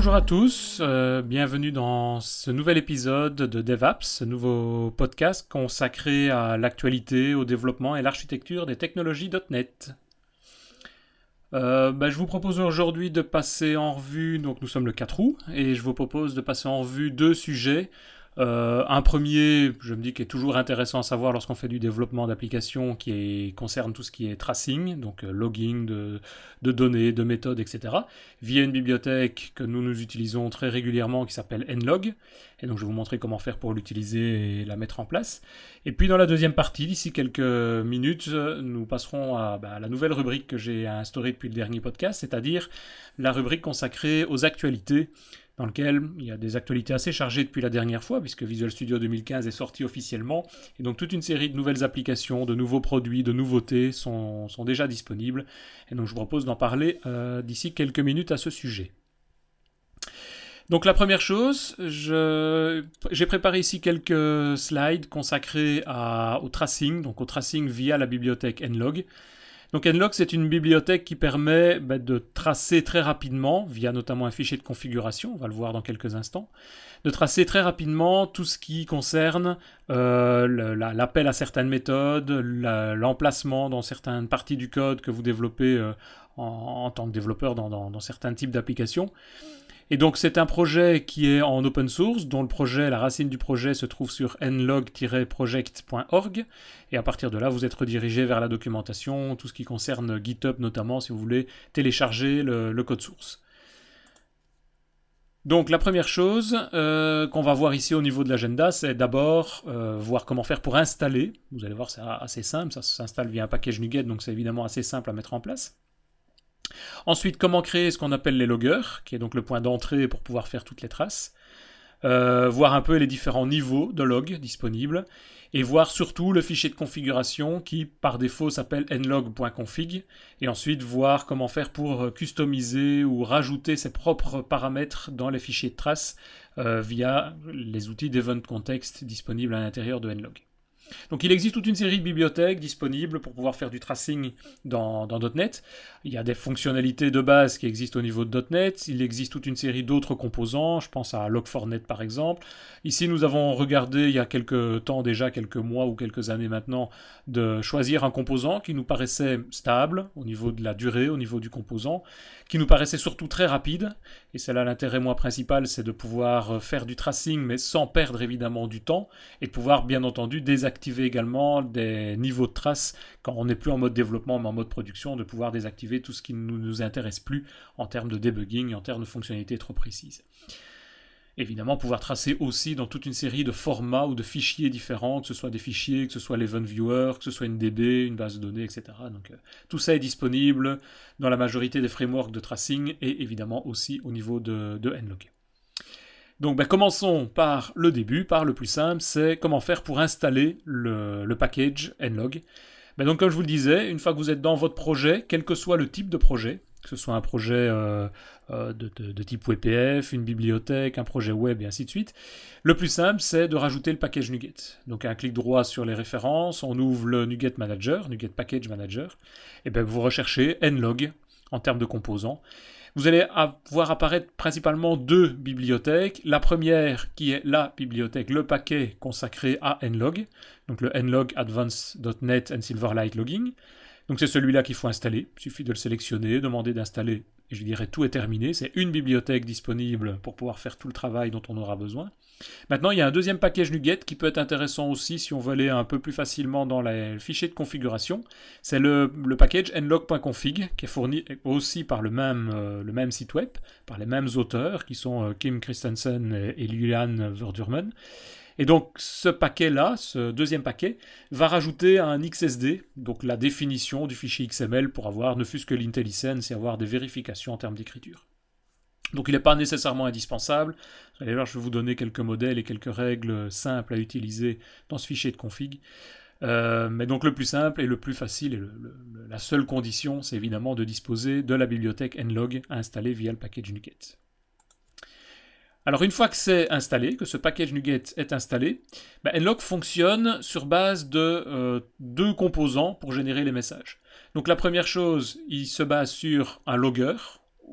Bonjour à tous, bienvenue dans ce nouvel épisode de DevApps, ce nouveau podcast consacré à l'actualité, au développement et l'architecture des technologies .NET. Je vous propose aujourd'hui de passer en revue, donc nous sommes le 4 août, et je vous propose de passer en revue deux sujets. Un premier, je me dis, qui est toujours intéressant à savoir lorsqu'on fait du développement d'applications concerne tout ce qui est tracing, donc logging de données, de méthodes, etc. via une bibliothèque que nous utilisons très régulièrement qui s'appelle nlog. Et donc je vais vous montrer comment faire pour l'utiliser et la mettre en place. Et puis dans la deuxième partie, d'ici quelques minutes, nous passerons à la nouvelle rubrique que j'ai instaurée depuis le dernier podcast, c'est-à-dire la rubrique consacrée aux actualités, dans lequel il y a des actualités assez chargées depuis la dernière fois, puisque Visual Studio 2015 est sorti officiellement, et donc toute une série de nouvelles applications, de nouveaux produits, de nouveautés sont déjà disponibles, et donc je vous propose d'en parler d'ici quelques minutes à ce sujet. Donc la première chose, j'ai préparé ici quelques slides consacrés au tracing, donc au tracing via la bibliothèque nlog. Donc nlog, c'est une bibliothèque qui permet de tracer très rapidement, via notamment un fichier de configuration, on va le voir dans quelques instants, de tracer très rapidement tout ce qui concerne l'appel à certaines méthodes, l'emplacement dans certaines parties du code que vous développez en tant que développeur dans certains types d'applications. Et donc c'est un projet qui est en open source, dont la racine du projet se trouve sur nlog-project.org, et à partir de là vous êtes redirigé vers la documentation, tout ce qui concerne GitHub notamment, si vous voulez télécharger le code source. Donc la première chose qu'on va voir ici au niveau de l'agenda, c'est d'abord voir comment faire pour installer. Vous allez voir, c'est assez simple, ça s'installe via un package NuGet, donc c'est évidemment assez simple à mettre en place. Ensuite, comment créer ce qu'on appelle les loggers, qui est donc le point d'entrée pour pouvoir faire toutes les traces. Voir un peu les différents niveaux de log disponibles. Et voir surtout le fichier de configuration qui, par défaut, s'appelle nlog.config. Et ensuite, voir comment faire pour customiser ou rajouter ses propres paramètres dans les fichiers de traces via les outils d'Event Context disponibles à l'intérieur de nlog. Donc il existe toute une série de bibliothèques disponibles pour pouvoir faire du tracing dans .NET. Il y a des fonctionnalités de base qui existent au niveau de .NET. Il existe toute une série d'autres composants. Je pense à Log4j par exemple. Ici, nous avons regardé il y a quelques temps déjà, quelques mois ou quelques années maintenant, de choisir un composant qui nous paraissait stable au niveau de la durée, au niveau du composant, qui nous paraissait surtout très rapide. Et c'est là l'intérêt principal, c'est de pouvoir faire du tracing, mais sans perdre évidemment du temps, et de pouvoir bien entendu désactiver également des niveaux de traces quand on n'est plus en mode développement mais en mode production, de pouvoir désactiver tout ce qui ne nous intéresse plus en termes de debugging, en termes de fonctionnalités trop précises. Évidemment, pouvoir tracer aussi dans toute une série de formats ou de fichiers différents, que ce soit des fichiers, que ce soit l'Event Viewer, que ce soit une DB, une base de données, etc. Donc tout ça est disponible dans la majorité des frameworks de tracing et évidemment aussi au niveau de nlog. Donc commençons par le début, par le plus simple, c'est comment faire pour installer le package nlog. Donc comme je vous le disais, une fois que vous êtes dans votre projet, quel que soit le type de projet, que ce soit un projet de type WPF, une bibliothèque, un projet web et ainsi de suite, le plus simple c'est de rajouter le package NuGet. Donc un clic droit sur les références, on ouvre le NuGet Manager, NuGet Package Manager, et vous recherchez nlog en termes de composants. Vous allez voir apparaître principalement deux bibliothèques. La première qui est la bibliothèque, le paquet consacré à nlog, donc le nlog Advanced.NET and Silverlight Logging. Donc c'est celui-là qu'il faut installer. Il suffit de le sélectionner, demander d'installer, et je dirais tout est terminé. C'est une bibliothèque disponible pour pouvoir faire tout le travail dont on aura besoin. Maintenant, il y a un deuxième package NuGet qui peut être intéressant aussi si on veut aller un peu plus facilement dans les fichiers de configuration. C'est le package nlog.config qui est fourni aussi par le même site web, par les mêmes auteurs qui sont Kim Christensen et Julian Verdurman. Et donc ce paquet-là, ce deuxième paquet, va rajouter un XSD, donc la définition du fichier XML pour avoir ne fût-ce que l'IntelliSense et avoir des vérifications en termes d'écriture. Donc il n'est pas nécessairement indispensable. Vous allez voir, je vais vous donner quelques modèles et quelques règles simples à utiliser dans ce fichier de config. Mais donc le plus simple et le plus facile, et la seule condition, c'est évidemment de disposer de la bibliothèque nlog à installer via le package NuGet. Alors une fois que c'est installé, que ce package NuGet est installé, nlog fonctionne sur base de deux composants pour générer les messages. Donc la première chose, il se base sur un logger,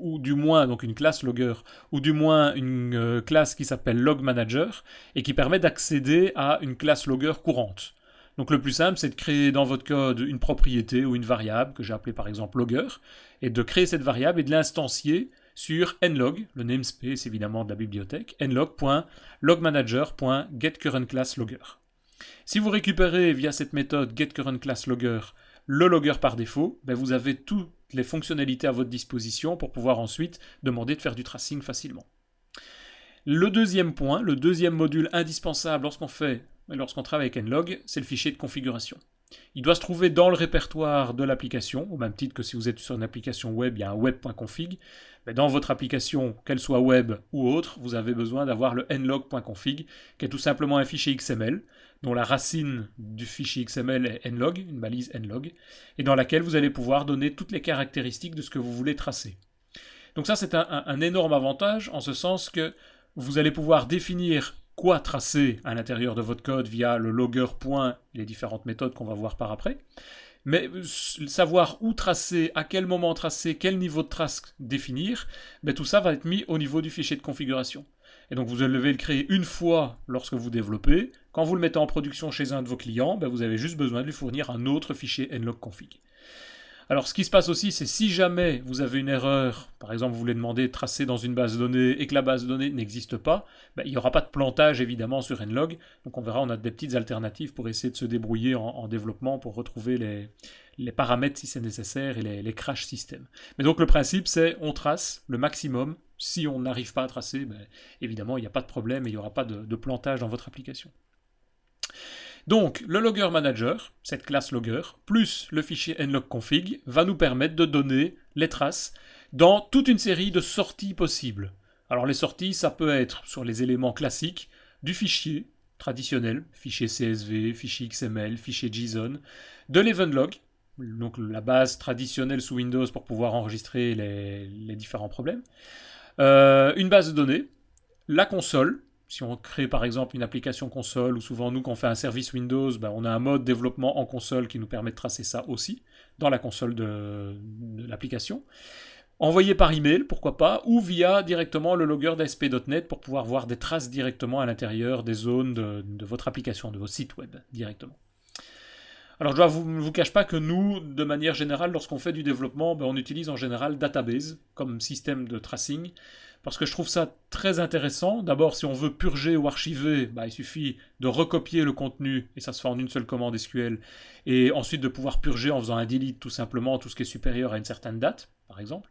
ou du moins donc une classe logger, ou du moins une classe qui s'appelle log manager et qui permet d'accéder à une classe logger courante. Donc le plus simple, c'est de créer dans votre code une propriété ou une variable que j'ai appelée par exemple logger, et de créer cette variable et de l'instancier sur nlog, le namespace évidemment de la bibliothèque, nlog.logmanager.getCurrentClassLogger. Si vous récupérez via cette méthode getCurrentClassLogger le logger par défaut, ben vous avez toutes les fonctionnalités à votre disposition pour pouvoir ensuite demander de faire du tracing facilement. Le deuxième point, le deuxième module indispensable lorsqu'on travaille avec nlog, c'est le fichier de configuration. Il doit se trouver dans le répertoire de l'application, au même titre que si vous êtes sur une application web, il y a un web.config. Mais dans votre application, qu'elle soit web ou autre, vous avez besoin d'avoir le nlog.config, qui est tout simplement un fichier XML, dont la racine du fichier XML est nlog, une balise nlog, et dans laquelle vous allez pouvoir donner toutes les caractéristiques de ce que vous voulez tracer. Donc ça, c'est un énorme avantage, en ce sens que vous allez pouvoir définir quoi tracer à l'intérieur de votre code via le logger point et les différentes méthodes qu'on va voir par après. Mais savoir où tracer, à quel moment tracer, quel niveau de trace définir, ben tout ça va être mis au niveau du fichier de configuration. Et donc vous devez le créer une fois lorsque vous développez. Quand vous le mettez en production chez un de vos clients, ben vous avez juste besoin de lui fournir un autre fichier nlog.config. Alors ce qui se passe aussi, c'est si jamais vous avez une erreur, par exemple vous voulez demander de tracer dans une base de données et que la base de données n'existe pas, ben, il n'y aura pas de plantage évidemment sur nlog, donc on verra, on a des petites alternatives pour essayer de se débrouiller en développement pour retrouver les paramètres si c'est nécessaire et les crash systems. Mais donc le principe c'est on trace le maximum, si on n'arrive pas à tracer, ben, évidemment il n'y a pas de problème et il n'y aura pas de plantage dans votre application. Donc, le logger manager, cette classe logger, plus le fichier nlog.config, va nous permettre de donner les traces dans toute une série de sorties possibles. Alors les sorties, ça peut être sur les éléments classiques du fichier traditionnel, fichier CSV, fichier XML, fichier JSON, de l'eventLog, donc la base traditionnelle sous Windows pour pouvoir enregistrer les différents problèmes, une base de données, la console. Si on crée par exemple une application console, ou souvent nous quand on fait un service Windows, ben, on a un mode développement en console qui nous permet de tracer ça aussi, dans la console de l'application. Envoyé par email, pourquoi pas, ou via directement le logger d'ASP.NET pour pouvoir voir des traces directement à l'intérieur des zones de votre application, de votre site web, directement. Alors je ne vous cache pas que nous, de manière générale, lorsqu'on fait du développement, ben, on utilise en général Database comme système de tracing, parce que je trouve ça très intéressant. D'abord, si on veut purger ou archiver, bah, il suffit de recopier le contenu, et ça se fait en une seule commande SQL, et ensuite de pouvoir purger en faisant un delete tout simplement tout ce qui est supérieur à une certaine date, par exemple.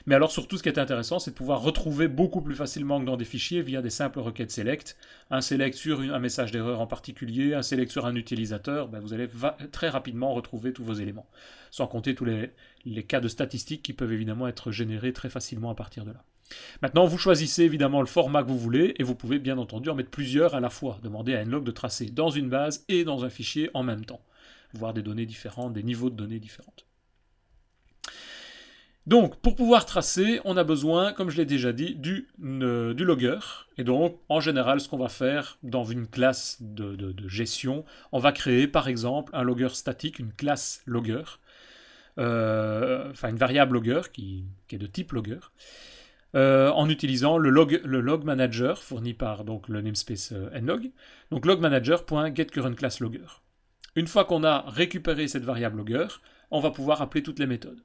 Mais alors surtout, ce qui est intéressant, c'est de pouvoir retrouver beaucoup plus facilement que dans des fichiers via des simples requêtes select. Un select sur un message d'erreur en particulier, un select sur un utilisateur, bah, vous allez très rapidement retrouver tous vos éléments. Sans compter tous les cas de statistiques qui peuvent évidemment être générés très facilement à partir de là. Maintenant, vous choisissez évidemment le format que vous voulez et vous pouvez bien entendu en mettre plusieurs à la fois. Demander à nlog de tracer dans une base et dans un fichier en même temps. Voir des données différentes, des niveaux de données différentes. Donc, pour pouvoir tracer, on a besoin, comme je l'ai déjà dit, du logger. Et donc, en général, ce qu'on va faire dans une classe de gestion, on va créer par exemple un logger statique, une classe logger, enfin une variable logger qui est de type logger. En utilisant le log manager fourni par donc, le namespace nlog, donc logmanager.getCurrentClassLogger. Une fois qu'on a récupéré cette variable logger, on va pouvoir appeler toutes les méthodes.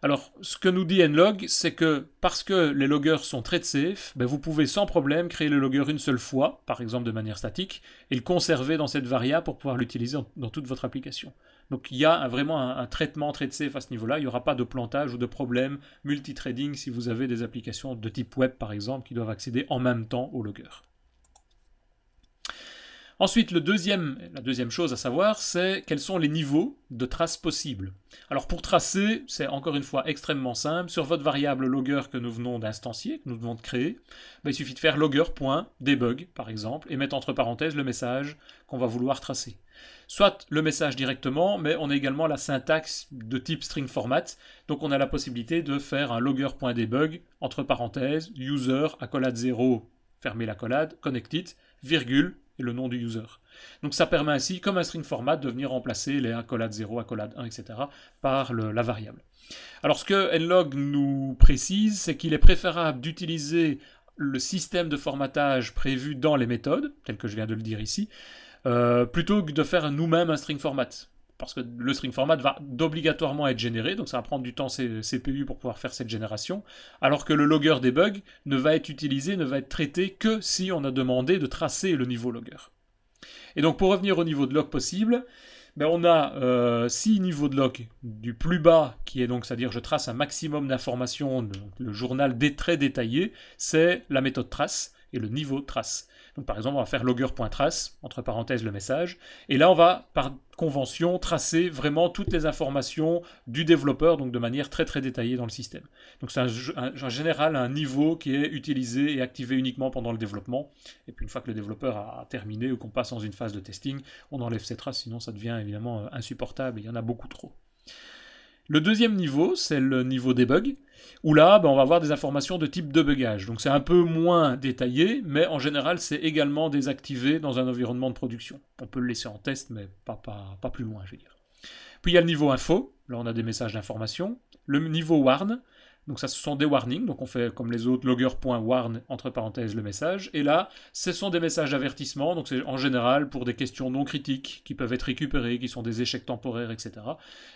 Alors, ce que nous dit nlog, c'est que parce que les loggers sont thread safe, ben vous pouvez sans problème créer le logger une seule fois, par exemple de manière statique, et le conserver dans cette variable pour pouvoir l'utiliser dans toute votre application. Donc il y a vraiment un traitement thread safe à ce niveau-là, il n'y aura pas de plantage ou de problème multithreading si vous avez des applications de type web par exemple qui doivent accéder en même temps au logger. Ensuite, la deuxième chose à savoir, c'est quels sont les niveaux de traces possibles. Alors pour tracer, c'est encore une fois extrêmement simple. Sur votre variable logger que nous venons d'instancier, que nous venons de créer, il suffit de faire logger.debug par exemple, et mettre entre parenthèses le message qu'on va vouloir tracer. Soit le message directement, mais on a également la syntaxe de type string format, donc on a la possibilité de faire un logger.debug, entre parenthèses, user, accolade 0, fermez l'accolade, connected, virgule, et le nom du user. Donc ça permet ainsi, comme un string format, de venir remplacer les accolades 0, accolade 1, etc. par la variable. Alors ce que nlog nous précise, c'est qu'il est préférable d'utiliser le système de formatage prévu dans les méthodes, tel que je viens de le dire ici, plutôt que de faire nous-mêmes un string format. Parce que le string format va obligatoirement être généré, donc ça va prendre du temps CPU pour pouvoir faire cette génération, alors que le logger debug ne va être utilisé, ne va être traité que si on a demandé de tracer le niveau logger. Et donc pour revenir au niveau de log possible, ben on a 6 niveaux de log du plus bas, qui est donc, c'est-à-dire je trace un maximum d'informations, le journal très détaillé, c'est la méthode trace et le niveau de trace. Donc par exemple, on va faire logger.trace, entre parenthèses le message, et là on va, par convention, tracer vraiment toutes les informations du développeur, donc de manière très très détaillée dans le système. Donc c'est en général un niveau qui est utilisé et activé uniquement pendant le développement, et puis une fois que le développeur a terminé ou qu'on passe dans une phase de testing, on enlève ces traces, sinon ça devient évidemment insupportable, et il y en a beaucoup trop. Le deuxième niveau, c'est le niveau debug, où là, on va avoir des informations de type debugage. Donc c'est un peu moins détaillé, mais en général, c'est également désactivé dans un environnement de production. On peut le laisser en test, mais pas plus loin, je veux dire. Puis il y a le niveau info, là on a des messages d'information. Le niveau warn, donc ça ce sont des warnings, donc on fait comme les autres, logger.warn, entre parenthèses le message. Et là, ce sont des messages d'avertissement, donc c'est en général pour des questions non critiques, qui peuvent être récupérées, qui sont des échecs temporaires, etc.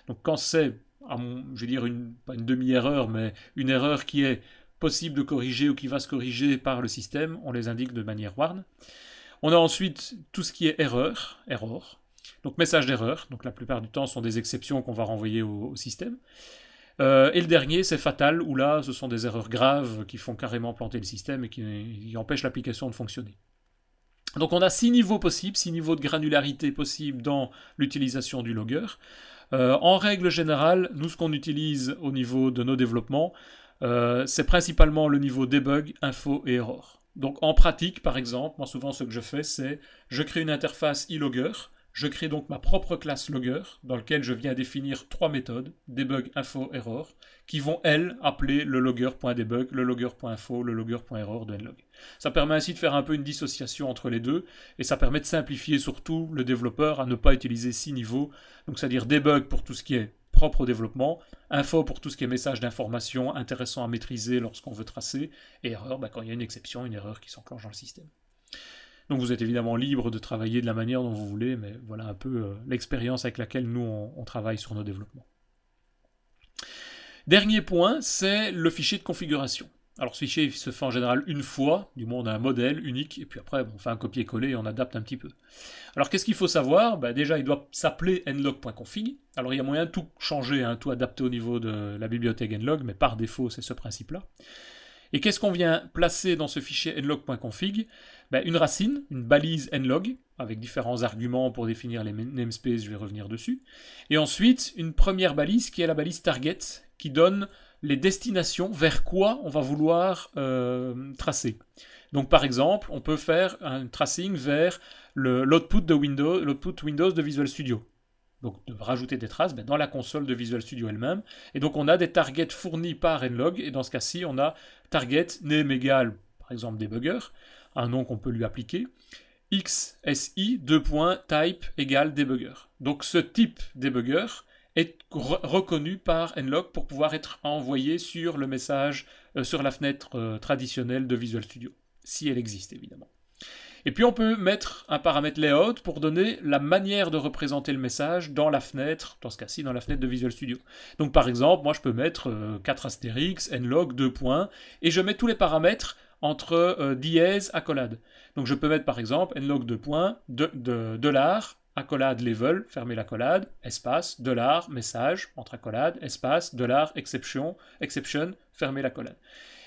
Donc quand c'est je vais dire pas une demi-erreur, mais une erreur qui est possible de corriger ou qui va se corriger par le système, on les indique de manière warn. On a ensuite tout ce qui est error, donc message d'erreur, donc la plupart du temps ce sont des exceptions qu'on va renvoyer au système. Et le dernier, c'est fatal, où là, ce sont des erreurs graves qui font carrément planter le système et qui empêchent l'application de fonctionner. Donc on a 6 niveaux possibles, 6 niveaux de granularité possibles dans l'utilisation du logger. En règle générale, nous, ce qu'on utilise au niveau de nos développements, c'est principalement le niveau debug, info et error. Donc en pratique, par exemple, moi souvent ce que je fais, c'est je crée une interface e-logger, je crée donc ma propre classe logger, dans laquelle je viens définir 3 méthodes, debug, info, error, qui vont, elles, appeler le logger.debug, le logger.info, le logger.error de nlog. Ça permet ainsi de faire un peu une dissociation entre les deux, et ça permet de simplifier surtout le développeur à ne pas utiliser 6 niveaux, donc c'est-à-dire debug pour tout ce qui est propre au développement, info pour tout ce qui est message d'information intéressant à maîtriser lorsqu'on veut tracer, et erreur quand il y a une exception, une erreur qui s'enclenche dans le système. Donc vous êtes évidemment libre de travailler de la manière dont vous voulez, mais voilà un peu l'expérience avec laquelle nous on travaille sur nos développements. Dernier point, c'est le fichier de configuration. Alors ce fichier se fait en général une fois, du moins on a un modèle unique, et puis après on fait un copier-coller et on adapte un petit peu. Alors qu'est-ce qu'il faut savoir ? Déjà il doit s'appeler nlog.config. Alors il y a moyen de tout changer, tout adapter au niveau de la bibliothèque nlog, mais par défaut c'est ce principe-là. Et qu'est-ce qu'on vient placer dans ce fichier nlog.config ? Une racine, une balise nlog, avec différents arguments pour définir les namespaces, je vais revenir dessus. Et ensuite, une première balise qui est la balise target, qui donne les destinations vers quoi on va vouloir tracer. Donc par exemple, on peut faire un tracing vers l'output Windows de Visual Studio. Donc de rajouter des traces dans la console de Visual Studio elle-même. Et donc on a des targets fournis par nlog, et dans ce cas-ci, on a target name égale, par exemple, debugger, un nom qu'on peut lui appliquer, xsi type égale debugger. Donc ce type debugger est reconnu par nlog pour pouvoir être envoyé sur le message, sur la fenêtre traditionnelle de Visual Studio, si elle existe évidemment. Et puis on peut mettre un paramètre layout pour donner la manière de représenter le message dans la fenêtre, dans ce cas-ci dans la fenêtre de Visual Studio. Donc par exemple, moi je peux mettre 4 astérix, nlog, 2 points, et je mets tous les paramètres entre dièse, accolade. Donc je peux mettre par exemple nlog 2 points, $, accolade level, fermez l'accolade, espace, $, message, entre accolades, espace, $, exception, fermez l'accolade.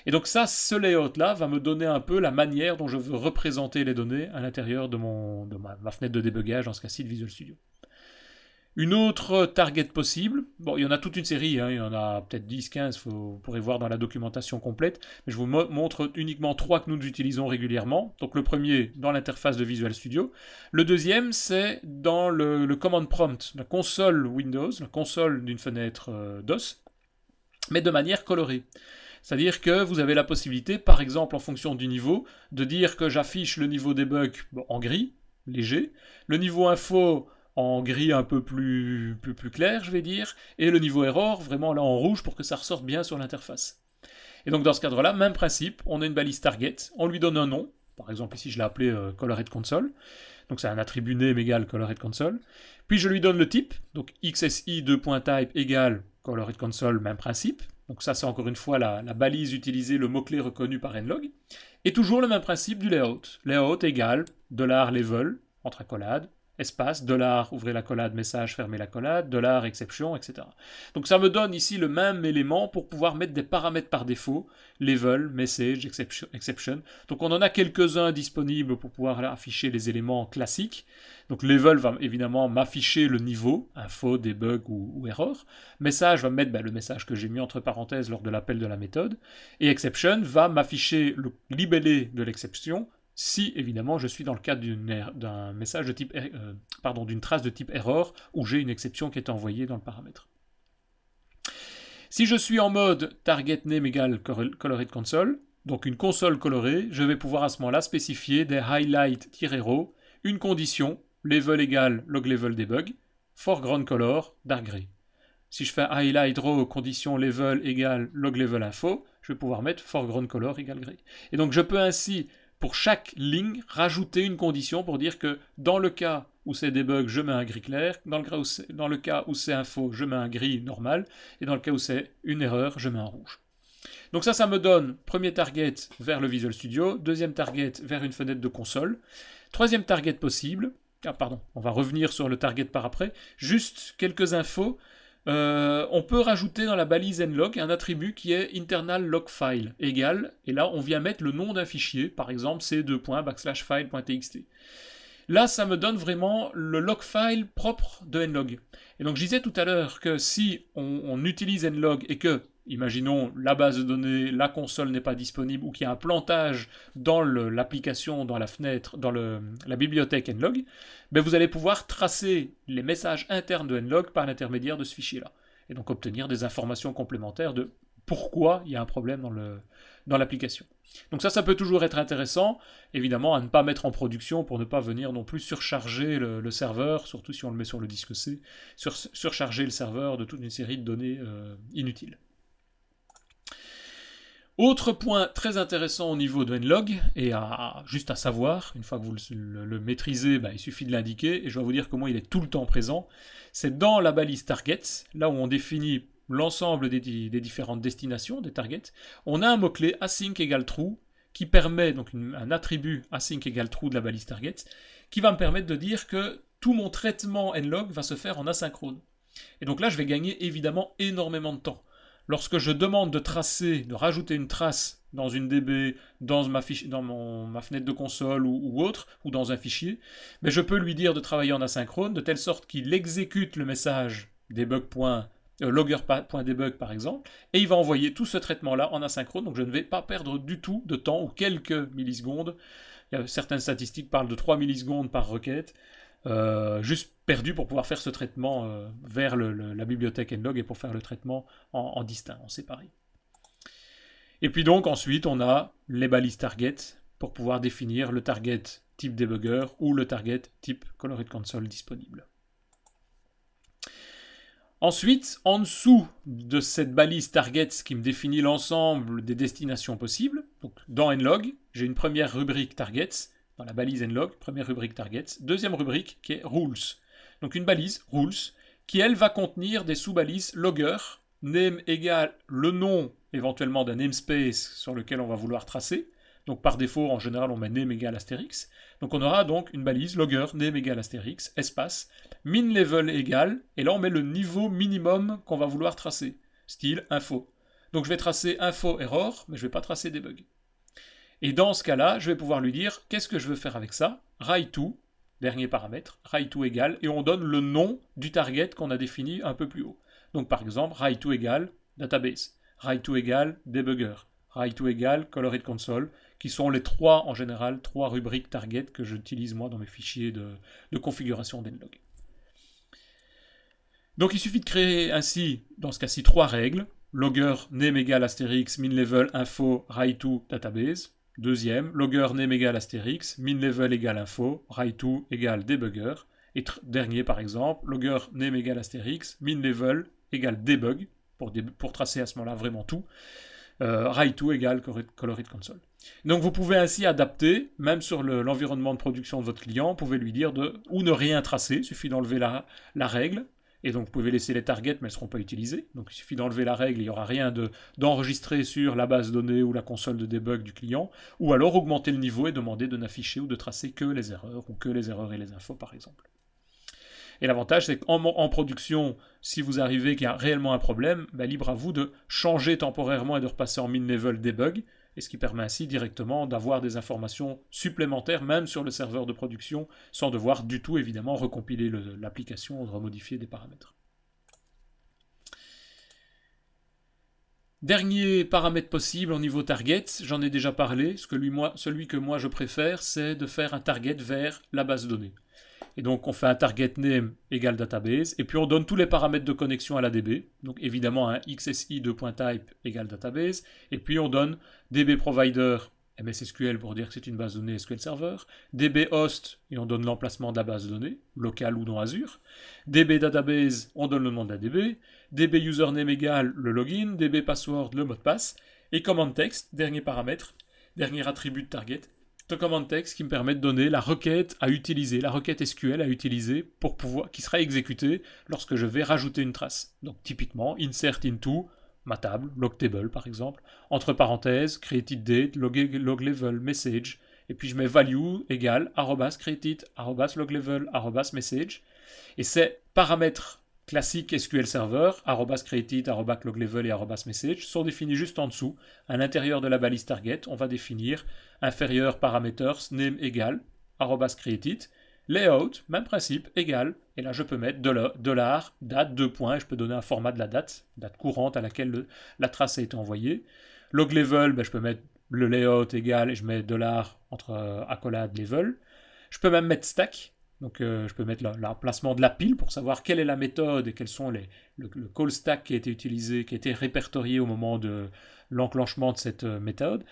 Et donc ça, ce layout-là va me donner un peu la manière dont je veux représenter les données à l'intérieur de ma fenêtre de débugage, dans ce cas-ci de Visual Studio. Une autre target possible, il y en a toute une série, il y en a peut-être 10, 15, vous pourrez voir dans la documentation complète, mais je vous montre uniquement 3 que nous utilisons régulièrement. Donc le premier, dans l'interface de Visual Studio. Le deuxième, c'est dans le command prompt, la console Windows, la console d'une fenêtre DOS, mais de manière colorée. C'est-à-dire que vous avez la possibilité, par exemple en fonction du niveau, de dire que j'affiche le niveau debug en gris, léger, le niveau info en gris un peu plus clair, je vais dire, et le niveau error vraiment là en rouge pour que ça ressorte bien sur l'interface. Et donc dans ce cadre-là, même principe, on a une balise target, on lui donne un nom, par exemple ici je l'ai appelé colored console, donc c'est un attribut name égale colored console, puis je lui donne le type, donc xsi2.type égale colored console, même principe, donc ça c'est encore une fois la balise utilisée, le mot-clé reconnu par nlog, et toujours le même principe du layout, layout égale $level, entre accolades, espace, ouvrez l'accolade, message, fermez l'accolade, exception, etc. Donc ça me donne ici le même élément pour pouvoir mettre des paramètres par défaut, level, message, exception. Donc on en a quelques-uns disponibles pour pouvoir afficher les éléments classiques. Donc level va évidemment m'afficher le niveau, info, debug ou error. Message va me mettre le message que j'ai mis entre parenthèses lors de l'appel de la méthode. Et exception va m'afficher le libellé de l'exception, si évidemment je suis dans le cadre d'un message de type, d'une trace de type error où j'ai une exception qui est envoyée dans le paramètre. Si je suis en mode target name égale colored console, donc une console colorée, je vais pouvoir à ce moment-là spécifier des highlight-row, une condition, level égale log level debug, foreground color, dark gray. Si je fais highlight row, condition level égale log level info, je vais pouvoir mettre foreground color égale gray. Et donc je peux ainsi pour chaque ligne, rajouter une condition pour dire que dans le cas où c'est debug, je mets un gris clair, dans le cas où c'est info, je mets un gris normal, et dans le cas où c'est une erreur, je mets un rouge. Donc ça me donne premier target vers le Visual Studio, deuxième target vers une fenêtre de console, troisième target possible, on va revenir sur le target par après, juste quelques infos. On peut rajouter dans la balise nlog un attribut qui est internal log file égal, et là on vient mettre le nom d'un fichier, par exemple c:/file.txt. Là ça me donne vraiment le log file propre de nlog. Et donc je disais tout à l'heure que si on utilise nlog et que, imaginons, la base de données, la console n'est pas disponible ou qu'il y a un plantage dans l'application, dans la fenêtre, dans la bibliothèque nlog, vous allez pouvoir tracer les messages internes de nlog par l'intermédiaire de ce fichier-là. Et donc obtenir des informations complémentaires de pourquoi il y a un problème dans l'application. Donc ça peut toujours être intéressant, évidemment à ne pas mettre en production pour ne pas venir non plus surcharger le serveur, surtout si on le met sur le disque C, surcharger le serveur de toute une série de données inutiles. Autre point très intéressant au niveau de nlog, et juste à savoir, une fois que vous le maîtrisez, il suffit de l'indiquer, et je vais vous dire comment il est tout le temps présent, c'est dans la balise targets, là où on définit l'ensemble des différentes destinations, des targets, on a un mot-clé async égale true, qui permet, donc un attribut async égale true de la balise target, qui va me permettre de dire que tout mon traitement nlog va se faire en asynchrone. Et donc là, je vais gagner évidemment énormément de temps. Lorsque je demande de rajouter une trace dans une DB, dans ma fenêtre de console ou autre, ou dans un fichier, je peux lui dire de travailler en asynchrone, de telle sorte qu'il exécute le message logger.debug par exemple, et il va envoyer tout ce traitement-là en asynchrone, donc je ne vais pas perdre du tout de temps, ou quelques millisecondes. Il y a certaines statistiques parlent de 3 millisecondes par requête, juste perdu pour pouvoir faire ce traitement vers la bibliothèque nlog et pour faire le traitement en distinct, en séparé. Et puis donc ensuite on a les balises target pour pouvoir définir le target type debugger ou le target type colored console disponible. Ensuite, en dessous de cette balise target qui me définit l'ensemble des destinations possibles, donc dans nlog, j'ai une première rubrique targets, dans la balise nlog, première rubrique targets, deuxième rubrique qui est rules. Donc une balise rules qui elle va contenir des sous-balises logger, name égale le nom éventuellement d'un namespace sur lequel on va vouloir tracer. Donc par défaut en général on met name égale astérix. Donc on aura donc une balise logger name égale astérix, espace, min level égale, et là on met le niveau minimum qu'on va vouloir tracer, style info. Donc je vais tracer info error, mais je ne vais pas tracer debug. Et dans ce cas-là, je vais pouvoir lui dire qu'est-ce que je veux faire avec ça, write2, dernier paramètre, write2 égale, et on donne le nom du target qu'on a défini un peu plus haut. Donc par exemple, write2 égale database, write2 égale debugger, write2 égale colored console, qui sont les trois, en général, trois rubriques target que j'utilise moi dans mes fichiers de configuration d'nlog. Donc il suffit de créer ainsi, dans ce cas-ci, trois règles, logger name égale astérix, min level info, write2 database. Deuxième, logger name égale astérix, min level égale info, write2 égale debugger. Et dernier par exemple, logger name égale astérix, min level égale debug, pour tracer à ce moment-là vraiment tout. Write2 égale colored console. Donc vous pouvez ainsi adapter, même sur l'environnement de production de votre client, vous pouvez lui dire ou ne rien tracer, il suffit d'enlever la règle, et donc vous pouvez laisser les targets, mais elles ne seront pas utilisées. Donc il suffit d'enlever la règle, il n'y aura rien d'enregistré sur la base de données ou la console de debug du client, ou alors augmenter le niveau et demander de n'afficher ou de tracer que les erreurs, ou que les erreurs et les infos par exemple. Et l'avantage, c'est qu'en production, si vous arrivez qu'il y a réellement un problème, libre à vous de changer temporairement et de repasser en min-level debug, et ce qui permet ainsi directement d'avoir des informations supplémentaires, même sur le serveur de production, sans devoir du tout, évidemment, recompiler l'application ou remodifier des paramètres. Dernier paramètre possible au niveau target, j'en ai déjà parlé, celui que moi je préfère, c'est de faire un target vers la base de données. Et donc on fait un target name égale database, et puis on donne tous les paramètres de connexion à la DB, donc évidemment un xsi2.type égale database, et puis on donne db provider MS SQL pour dire que c'est une base de données SQL Server, db host, et on donne l'emplacement de la base de données, local ou dans Azure, db database, on donne le nom de la DB, db username égale le login, db password, le mot de passe, et command text, dernier paramètre, dernier attribut de target, de command text qui me permet de donner la requête à utiliser, la requête SQL à utiliser qui sera exécutée lorsque je vais rajouter une trace. Donc typiquement, insert into ma table, log table par exemple, entre parenthèses, created date, log level, message, et puis je mets value égale @created, @log level, @message, et ces paramètres classiques SQL Server, @created, @loglevel et @message sont définis juste en dessous. À l'intérieur de la balise target, on va définir inférieur parameters name égale @created, layout, même principe, égal, et là je peux mettre $ date, 2 points, et je peux donner un format de la date courante à laquelle la trace a été envoyée. Log level, je peux mettre le layout égal, et je mets $ entre accolade level. Je peux même mettre stack. Donc je peux mettre l'emplacement de la pile pour savoir quelle est la méthode et quels sont le call stack qui a été utilisé, qui a été répertorié au moment de l'enclenchement de cette méthode.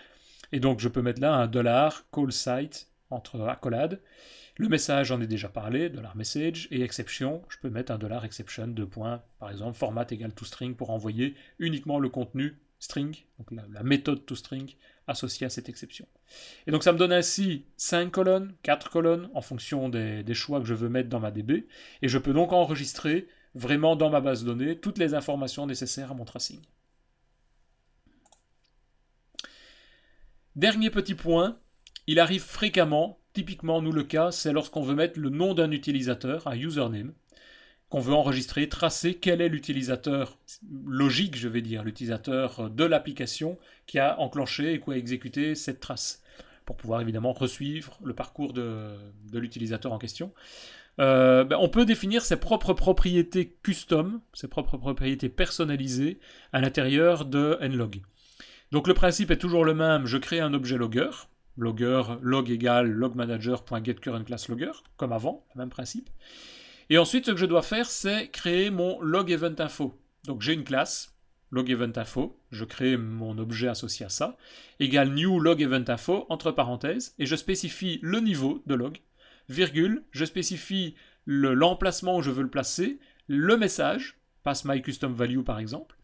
Et donc je peux mettre là un $ call site entre accolades. Le message, j'en ai déjà parlé, $message, et exception, je peux mettre un $exception, 2 points, par exemple, format égale toString pour envoyer uniquement le contenu string, donc la méthode toString associée à cette exception. Et donc ça me donne ainsi 5 colonnes, 4 colonnes, en fonction des choix que je veux mettre dans ma DB, et je peux donc enregistrer vraiment dans ma base de données toutes les informations nécessaires à mon tracing. Dernier petit point, il arrive fréquemment, typiquement nous le cas, c'est lorsqu'on veut mettre le nom d'un utilisateur, un username, qu'on veut enregistrer, tracer quel est l'utilisateur logique, je vais dire, l'utilisateur de l'application qui a enclenché et qui a exécuté cette trace, pour pouvoir évidemment resuivre le parcours de l'utilisateur en question. On peut définir ses propres propriétés custom, ses propres propriétés personnalisées à l'intérieur de nlog. Donc le principe est toujours le même, je crée un objet logger log égale logmanager.getCurrentClassLogger, comme avant, le même principe. Et ensuite, ce que je dois faire, c'est créer mon logEventInfo. Donc j'ai une classe, logEventInfo, je crée mon objet associé à ça, égale new logEventInfo, entre parenthèses, et je spécifie le niveau de log, virgule, je spécifie l'emplacement où je veux le placer, le message, passe myCustomValue par exemple,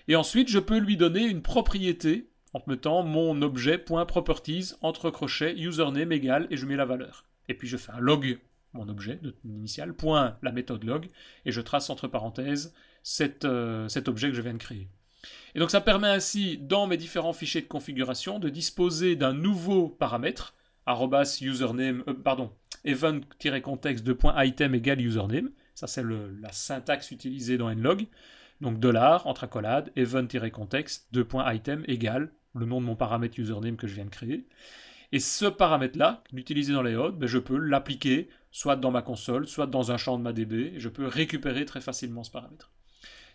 et ensuite je peux lui donner une propriété en mettant mon objet.properties entre crochets username égale et je mets la valeur. Et puis je fais un log, mon objet initial, point la méthode log, et je trace entre parenthèses cet objet que je viens de créer. Et donc ça permet ainsi, dans mes différents fichiers de configuration, de disposer d'un nouveau paramètre, event-context de .item égale username, ça c'est la syntaxe utilisée dans nlog, donc $ entre accolades, event-context de .item égale le nom de mon paramètre username que je viens de créer. Et ce paramètre-là, l'utiliser dans layout, je peux l'appliquer soit dans ma console, soit dans un champ de ma DB, et je peux récupérer très facilement ce paramètre.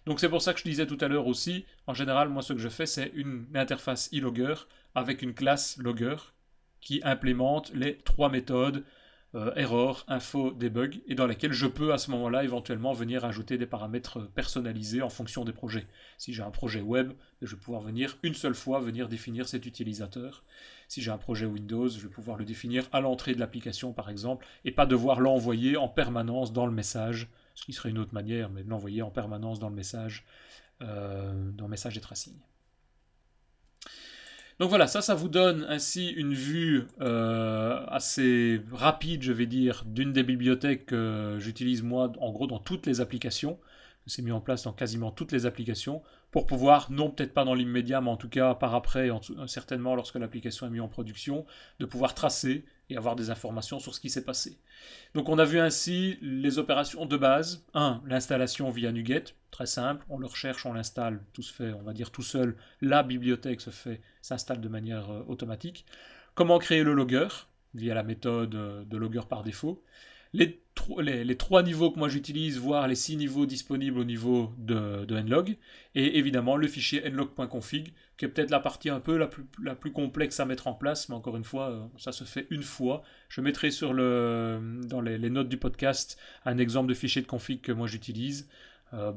Donc c'est pour ça que je disais tout à l'heure aussi, en général, moi ce que je fais, c'est une interface e-logger avec une classe logger qui implémente les 3 méthodes error, info, debug, et dans lesquels je peux à ce moment-là éventuellement venir ajouter des paramètres personnalisés en fonction des projets. Si j'ai un projet web, je vais pouvoir venir une seule fois venir définir cet utilisateur. Si j'ai un projet Windows, je vais pouvoir le définir à l'entrée de l'application par exemple, et pas devoir l'envoyer en permanence dans le message, ce qui serait une autre manière, mais de l'envoyer en permanence dans le message des tracings. Donc voilà, ça vous donne ainsi une vue assez rapide, je vais dire, d'une des bibliothèques que j'utilise moi, en gros, dans toutes les applications. C'est mis en place dans quasiment toutes les applications, pour pouvoir, non peut-être pas dans l'immédiat, mais en tout cas par après, certainement lorsque l'application est mise en production, de pouvoir tracer et avoir des informations sur ce qui s'est passé. Donc on a vu ainsi les opérations de base. 1. L'installation via NuGet, très simple, on le recherche, on l'installe, tout se fait, on va dire tout seul, la bibliothèque s'installe de manière automatique. Comment créer le logger, via la méthode de logger par défaut. Les 3 niveaux que moi j'utilise, voire les 6 niveaux disponibles au niveau de nlog, et évidemment le fichier nlog.config, qui est peut-être la partie un peu la plus complexe à mettre en place, mais encore une fois, ça se fait une fois. Je mettrai dans les notes du podcast un exemple de fichier de config que moi j'utilise.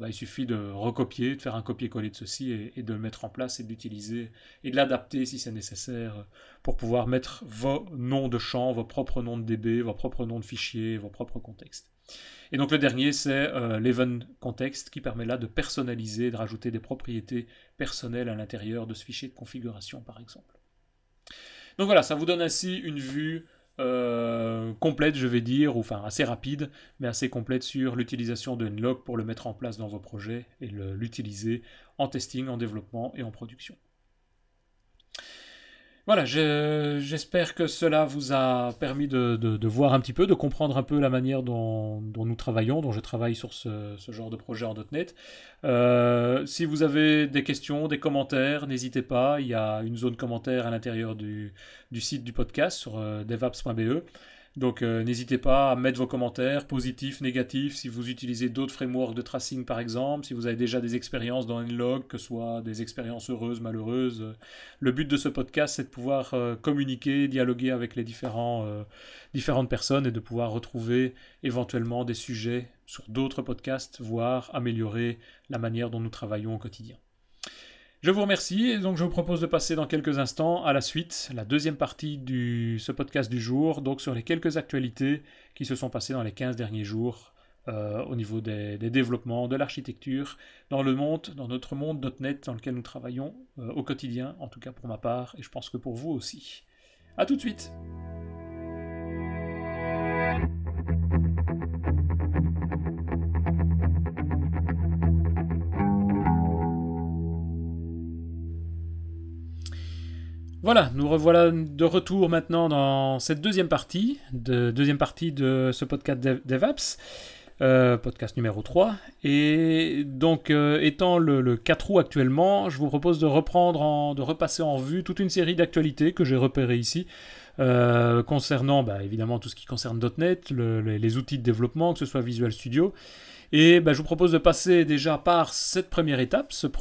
Il suffit de recopier, de faire un copier-coller de ceci et de le mettre en place et de l'utiliser et de l'adapter si c'est nécessaire pour pouvoir mettre vos noms de champs, vos propres noms de DB, vos propres noms de fichiers, vos propres contextes. Et donc le dernier, c'est l'event context qui permet là de personnaliser, de rajouter des propriétés personnelles à l'intérieur de ce fichier de configuration par exemple. Donc voilà, ça vous donne ainsi une vue complète, je vais dire, ou enfin assez rapide, mais assez complète sur l'utilisation de nlog pour le mettre en place dans vos projets et l'utiliser en testing, en développement et en production. Voilà, j'espère que cela vous a permis de voir un petit peu, de comprendre un peu la manière dont nous travaillons, dont je travaille sur ce genre de projet en .NET. Si vous avez des questions, des commentaires, n'hésitez pas, il y a une zone commentaire à l'intérieur du site du podcast sur devapps.be. Donc n'hésitez pas à mettre vos commentaires, positifs, négatifs, si vous utilisez d'autres frameworks de tracing par exemple, si vous avez déjà des expériences dans nlog, que ce soit des expériences heureuses, malheureuses. Le but de ce podcast, c'est de pouvoir communiquer, dialoguer avec les différentes personnes et de pouvoir retrouver éventuellement des sujets sur d'autres podcasts, voire améliorer la manière dont nous travaillons au quotidien. Je vous remercie et donc je vous propose de passer dans quelques instants à la suite, la deuxième partie de ce podcast du jour, donc sur les quelques actualités qui se sont passées dans les 15 derniers jours au niveau des développements, de l'architecture, dans notre monde .NET dans lequel nous travaillons au quotidien, en tout cas pour ma part, et je pense que pour vous aussi. A tout de suite. Voilà, nous revoilà de retour maintenant dans cette deuxième partie de ce podcast DevApps, podcast numéro 3. Et donc, étant le 4 août actuellement, je vous propose de repasser en vue toute une série d'actualités que j'ai repérées ici, concernant évidemment tout ce qui concerne .NET, les outils de développement, que ce soit Visual Studio. Et je vous propose de passer déjà par cette première étape, cette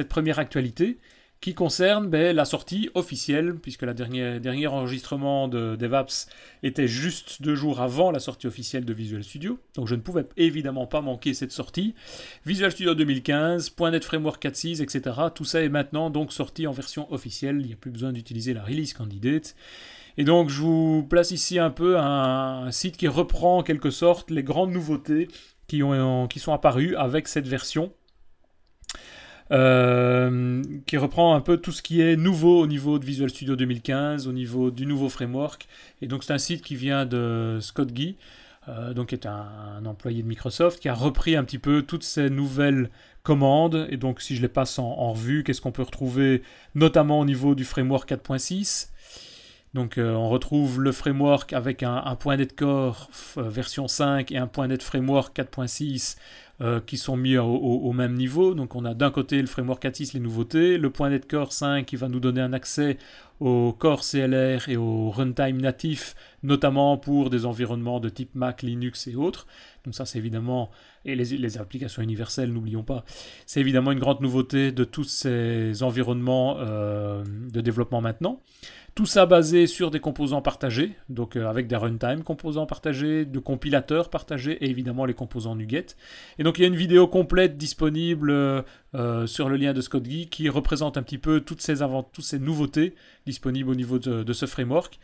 première actualité, qui concerne la sortie officielle, puisque le dernier enregistrement de DevApps était juste 2 jours avant la sortie officielle de Visual Studio, donc je ne pouvais évidemment pas manquer cette sortie. Visual Studio 2015, .NET Framework 4.6, etc. Tout ça est maintenant donc sorti en version officielle, il n'y a plus besoin d'utiliser la release candidate. Et donc je vous place ici un peu un site qui reprend en quelque sorte les grandes nouveautés qui sont apparues avec cette version. Qui reprend un peu tout ce qui est nouveau au niveau de Visual Studio 2015, au niveau du nouveau framework. Et donc c'est un site qui vient de Scott Guy, donc qui est un employé de Microsoft, qui a repris un petit peu toutes ces nouvelles commandes. Et donc si je les passe en revue, qu'est-ce qu'on peut retrouver notamment au niveau du framework 4.6 ? Donc on retrouve le framework avec un .NET Core version 5 et un .NET Framework 4.6 qui sont mis au même niveau. Donc on a d'un côté le framework ATIS, les nouveautés, le .NET Core 5 qui va nous donner un accès au Core CLR et au runtime natif, notamment pour des environnements de type Mac, Linux et autres. Donc ça c'est évidemment, et les applications universelles, n'oublions pas, c'est évidemment une grande nouveauté de tous ces environnements de développement maintenant. Tout ça basé sur des composants partagés, donc avec des runtime composants partagés, de compilateurs partagés et évidemment les composants NuGet. Et donc il y a une vidéo complète disponible sur le lien de Scott Guy qui représente un petit peu toutes ces nouveautés disponibles au niveau de ce framework.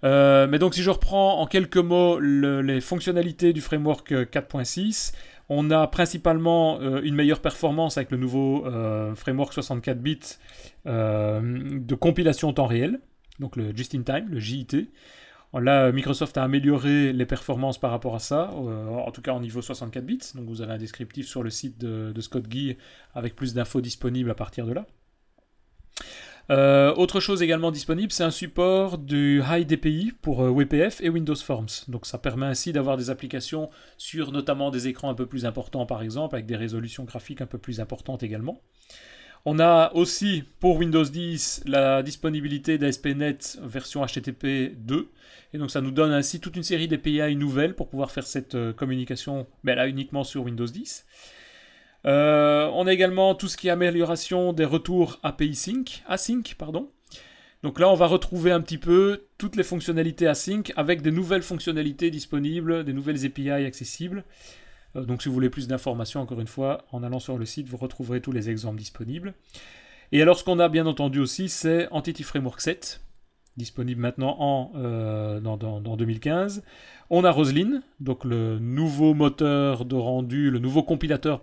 Mais donc si je reprends en quelques mots les fonctionnalités du framework 4.6, on a principalement une meilleure performance avec le nouveau framework 64 bits de compilation en temps réel, donc le Just-in-Time, le JIT. Là, Microsoft a amélioré les performances par rapport à ça, en tout cas en niveau 64 bits. Donc vous avez un descriptif sur le site de Scott Guy avec plus d'infos disponibles à partir de là. Autre chose également disponible, c'est un support du High DPI pour WPF et Windows Forms. Donc ça permet ainsi d'avoir des applications sur notamment des écrans un peu plus importants par exemple, avec des résolutions graphiques un peu plus importantes également. On a aussi pour Windows 10 la disponibilité d'ASP.NET version HTTP 2. Et donc ça nous donne ainsi toute une série d'API nouvelles pour pouvoir faire cette communication là uniquement sur Windows 10. On a également tout ce qui est amélioration des retours async. Donc là, on va retrouver un petit peu toutes les fonctionnalités async avec des nouvelles fonctionnalités disponibles, des nouvelles API accessibles. Donc si vous voulez plus d'informations, encore une fois, en allant sur le site, vous retrouverez tous les exemples disponibles. Et alors ce qu'on a bien entendu aussi, c'est Entity Framework 7, disponible maintenant dans 2015. On a Roslyn, donc le nouveau moteur de rendu, le nouveau compilateur,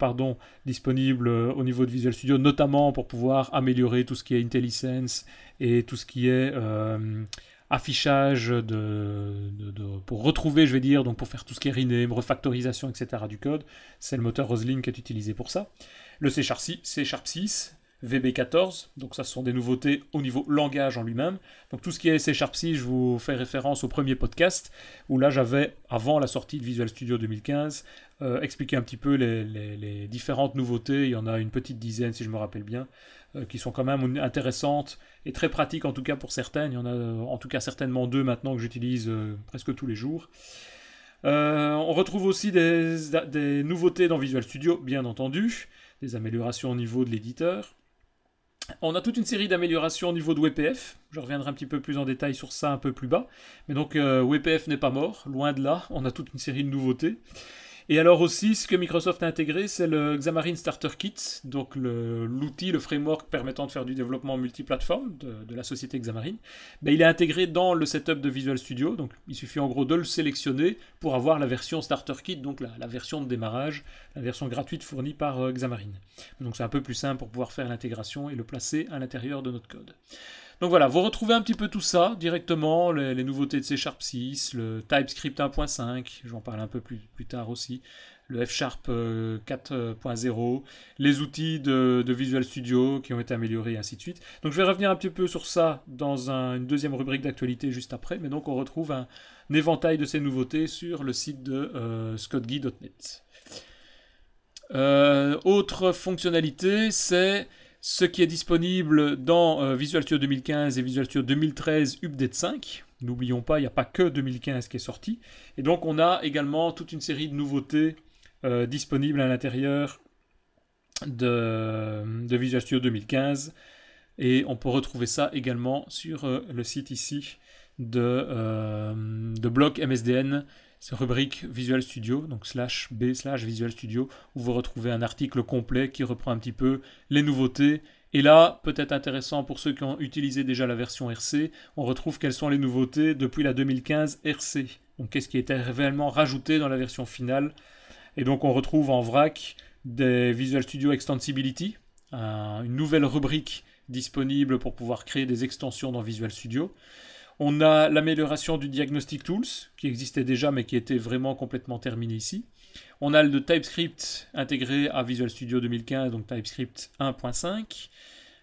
disponible au niveau de Visual Studio, notamment pour pouvoir améliorer tout ce qui est IntelliSense et tout ce qui est affichage pour retrouver, donc pour faire tout ce qui est rename, refactorisation, etc. du code. C'est le moteur Roslyn qui est utilisé pour ça. Le C Sharp 6, VB14, donc ça ce sont des nouveautés au niveau langage en lui-même. Donc tout ce qui est C Sharp 6, je vous fais référence au premier podcast, où là j'avais, avant la sortie de Visual Studio 2015, expliqué un petit peu les différentes nouveautés. Il y en a une petite dizaine si je me rappelle bien, qui sont quand même intéressantes et très pratiques en tout cas pour certaines. Il y en a en tout cas certainement 2 maintenant que j'utilise presque tous les jours. On retrouve aussi des nouveautés dans Visual Studio, bien entendu, des améliorations au niveau de l'éditeur. On a toute une série d'améliorations au niveau de WPF. Je reviendrai un petit peu plus en détail sur ça un peu plus bas. Mais donc WPF n'est pas mort, loin de là. On a toute une série de nouveautés. Et alors aussi, ce que Microsoft a intégré, c'est le Xamarin Starter Kit, donc l'outil, le framework permettant de faire du développement multiplateforme de la société Xamarin. Il est intégré dans le setup de Visual Studio, donc il suffit en gros de le sélectionner pour avoir la version Starter Kit, donc la version de démarrage, la version gratuite fournie par Xamarin. Donc c'est un peu plus simple pour pouvoir faire l'intégration et le placer à l'intérieur de notre code. Donc voilà, vous retrouvez un petit peu tout ça directement, les nouveautés de C Sharp 6, le TypeScript 1.5, je vais en parler un peu plus tard aussi, le F Sharp 4.0, les outils de Visual Studio qui ont été améliorés et ainsi de suite. Donc je vais revenir un petit peu sur ça dans une deuxième rubrique d'actualité juste après, mais donc on retrouve un éventail de ces nouveautés sur le site de scottguy.net. Autre fonctionnalité, c'est ce qui est disponible dans Visual Studio 2015 et Visual Studio 2013 Update 5. N'oublions pas, il n'y a pas que 2015 qui est sorti. Et donc on a également toute une série de nouveautés disponibles à l'intérieur de Visual Studio 2015. Et on peut retrouver ça également sur le site ici de Bloc MSDN. C'est rubrique Visual Studio, donc /b/Visual Studio, où vous retrouvez un article complet qui reprend un petit peu les nouveautés. Et là, peut-être intéressant pour ceux qui ont utilisé déjà la version RC, on retrouve quelles sont les nouveautés depuis la 2015 RC. Donc qu'est-ce qui a été réellement rajouté dans la version finale. Et donc on retrouve en vrac des Visual Studio Extensibility, une nouvelle rubrique disponible pour pouvoir créer des extensions dans Visual Studio. On a l'amélioration du Diagnostic Tools, qui existait déjà, mais qui était vraiment complètement terminé ici. On a le TypeScript intégré à Visual Studio 2015, donc TypeScript 1.5.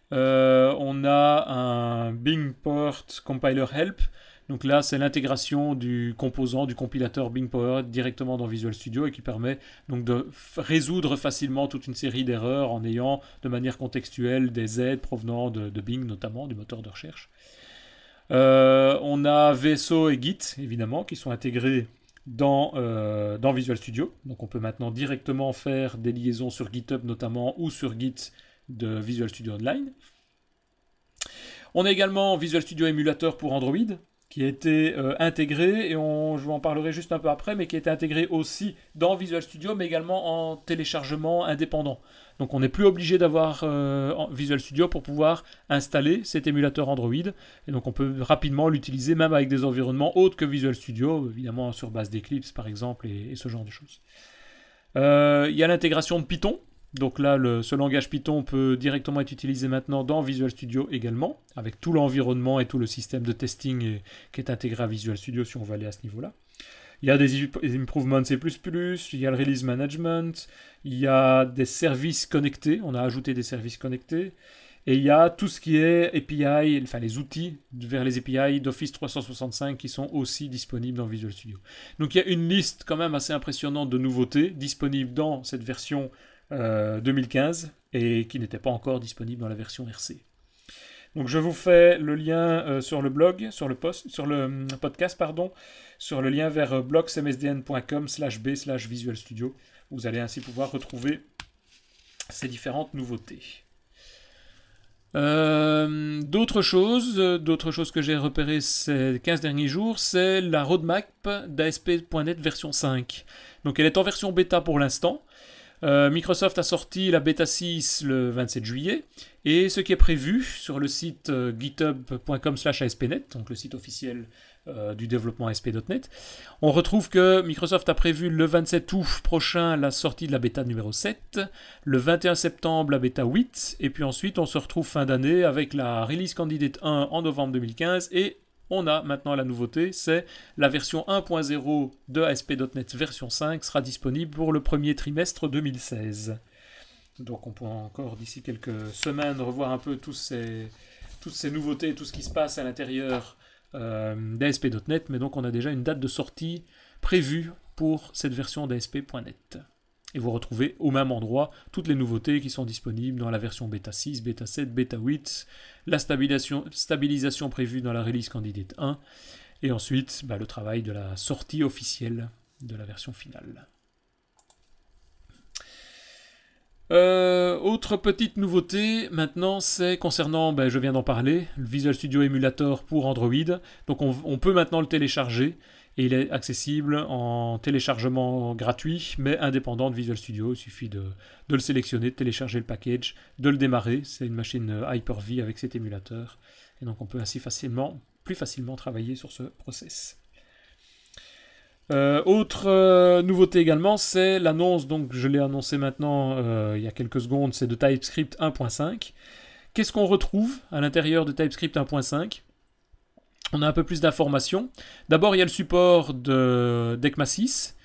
On a un Bing Port Compiler Help, Donc là, c'est l'intégration du composant, du compilateur Bing Power directement dans Visual Studio et qui permet donc de résoudre facilement toute une série d'erreurs en ayant de manière contextuelle des aides provenant de Bing, notamment du moteur de recherche. On a VSO et Git, évidemment, qui sont intégrés dans Visual Studio. Donc on peut maintenant directement faire des liaisons sur GitHub notamment ou sur Git de Visual Studio Online. On a également Visual Studio Emulator pour Android, qui a été intégré, et je vous en parlerai juste un peu après, mais qui a été intégré aussi dans Visual Studio, mais également en téléchargement indépendant. Donc on n'est plus obligé d'avoir Visual Studio pour pouvoir installer cet émulateur Android, et donc on peut rapidement l'utiliser même avec des environnements autres que Visual Studio, évidemment sur base d'Eclipse par exemple, et ce genre de choses. Il y a l'intégration de Python. Donc là, ce langage Python peut directement être utilisé maintenant dans Visual Studio également, avec tout l'environnement et tout le système de testing qui est intégré à Visual Studio si on veut aller à ce niveau-là. Il y a des improvements C++, il y a le release management, il y a des services connectés, on a ajouté des services connectés, et il y a tout ce qui est API, enfin les outils vers les API d'Office 365 qui sont aussi disponibles dans Visual Studio. Donc il y a une liste quand même assez impressionnante de nouveautés disponibles dans cette version 2015 et qui n'était pas encore disponible dans la version RC. Donc je vous fais le lien sur le blog, sur le podcast, sur le lien vers blogsmsdn.com/b/Visual Studio. Vous allez ainsi pouvoir retrouver ces différentes nouveautés. D'autres choses que j'ai repérées ces 15 derniers jours, c'est la roadmap d'ASP.NET version 5. Donc elle est en version bêta pour l'instant. Microsoft a sorti la bêta 6 le 27 juillet et ce qui est prévu sur le site github.com/ASP.NET, donc le site officiel du développement ASP.NET, on retrouve que Microsoft a prévu le 27 août prochain la sortie de la bêta numéro 7, le 21 septembre la bêta 8, et puis ensuite on se retrouve fin d'année avec la Release Candidate 1 en novembre 2015 et on a maintenant la nouveauté, c'est la version 1.0 de ASP.NET version 5 sera disponible pour le premier trimestre 2016. Donc on pourra encore d'ici quelques semaines revoir un peu toutes ces nouveautés, tout ce qui se passe à l'intérieur d'ASP.NET, mais donc on a déjà une date de sortie prévue pour cette version d'ASP.NET. Et vous retrouvez au même endroit toutes les nouveautés qui sont disponibles dans la version bêta 6, bêta 7, bêta 8, la stabilisation prévue dans la Release Candidate 1, et ensuite le travail de la sortie officielle de la version finale. Autre petite nouveauté maintenant, c'est concernant, je viens d'en parler, le Visual Studio Emulator pour Android. Donc on peut maintenant le télécharger. Et il est accessible en téléchargement gratuit, mais indépendant de Visual Studio. Il suffit de le sélectionner, de télécharger le package, de le démarrer. C'est une machine Hyper-V avec cet émulateur. Et donc on peut ainsi plus facilement travailler sur ce process. Autre nouveauté également, c'est l'annonce, donc je l'ai annoncé maintenant il y a quelques secondes, c'est de TypeScript 1.5. Qu'est-ce qu'on retrouve à l'intérieur de TypeScript 1.5 ? On a un peu plus d'informations. D'abord, il y a le support d'ECMA 6.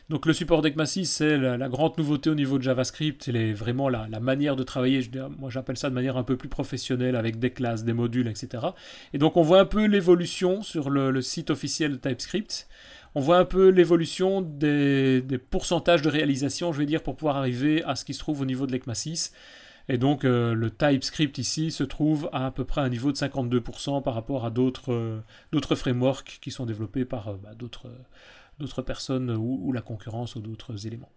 Donc le support d'ECMA 6, c'est la grande nouveauté au niveau de JavaScript. C'est vraiment la manière de travailler. Moi, j'appelle ça de manière un peu plus professionnelle avec des classes, des modules, etc. Et donc, on voit un peu l'évolution sur le site officiel de TypeScript. On voit un peu l'évolution des pourcentages de réalisation, je vais dire, pour pouvoir arriver à ce qui se trouve au niveau de l'ECMA 6. Et donc le TypeScript ici se trouve à peu près un niveau de 52% par rapport à d'autres frameworks qui sont développés par d'autres personnes ou la concurrence ou d'autres éléments.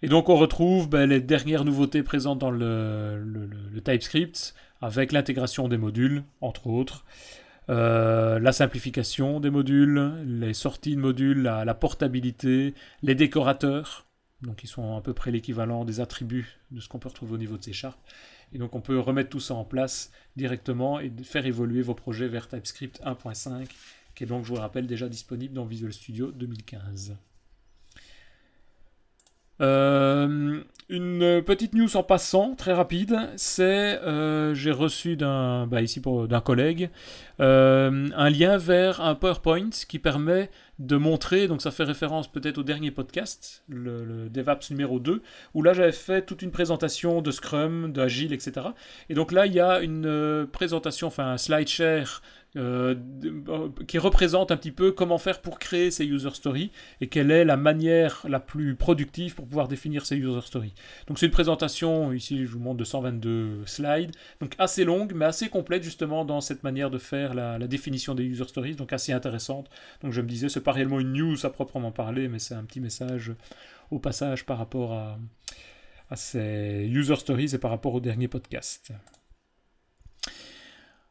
Et donc on retrouve les dernières nouveautés présentes dans le TypeScript avec l'intégration des modules, entre autres, la simplification des modules, les sorties de modules, la portabilité, les décorateurs, donc ils sont à peu près l'équivalent des attributs de ce qu'on peut retrouver au niveau de C#. Et donc on peut remettre tout ça en place directement et faire évoluer vos projets vers TypeScript 1.5, qui est donc, je vous le rappelle, déjà disponible dans Visual Studio 2015. Une petite news en passant, très rapide, c'est j'ai reçu d'un collègue un lien vers un PowerPoint qui permet de montrer, donc ça fait référence peut-être au dernier podcast, le DevApps numéro 2, où là j'avais fait toute une présentation de Scrum, d'Agile, etc. Et donc là il y a une présentation, enfin un slide share qui représente un petit peu comment faire pour créer ces user stories et quelle est la manière la plus productive pour pouvoir définir ces user stories. Donc c'est une présentation, ici je vous montre de 122 slides, donc assez longue mais assez complète justement dans cette manière de faire la définition des user stories, donc assez intéressante. Donc je me disais, c'est pas réellement une news à proprement parler, mais c'est un petit message au passage par rapport à ces user stories et par rapport au dernier podcast.